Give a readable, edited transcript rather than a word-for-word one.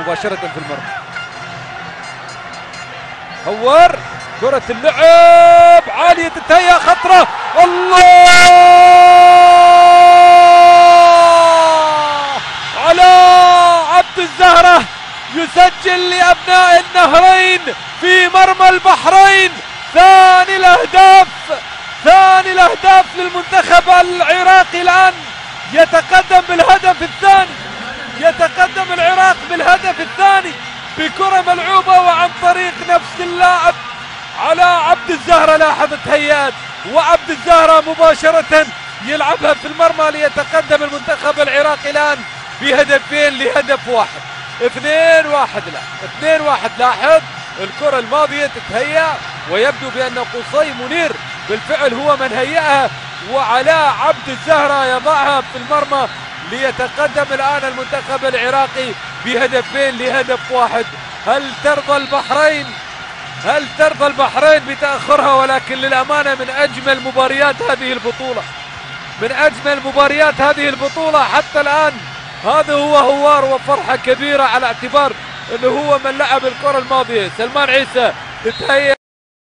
مباشرة في المرمى. هور كرة اللعب عالية تتهيأ خطرة، الله على عبد الزهرة يسجل لأبناء النهرين في مرمى البحرين ثاني الأهداف للمنتخب العراقي. الآن يتقدم العراق بالهدف الثاني بكرة ملعوبة وعن طريق نفس اللاعب على عبد الزهرة. لاحظ التهيئات وعبد الزهرة مباشرة يلعبها في المرمى ليتقدم المنتخب العراقي الآن بهدفين لهدف واحد. 2-1 الآن 2-1. لاحظ الكرة الماضية تتهيأ ويبدو بأن قصي منير بالفعل هو من هيئها، وعلى عبد الزهرة يضعها في المرمى ليتقدم الآن المنتخب العراقي بهدفين لهدف واحد. هل ترضى البحرين بتأخرها؟ ولكن للأمانة من أجمل مباريات هذه البطولة حتى الآن. هذا هو هوار وفرحة كبيرة على اعتبار أنه هو من لعب الكرة الماضية. سلمان عيسى تتهيأ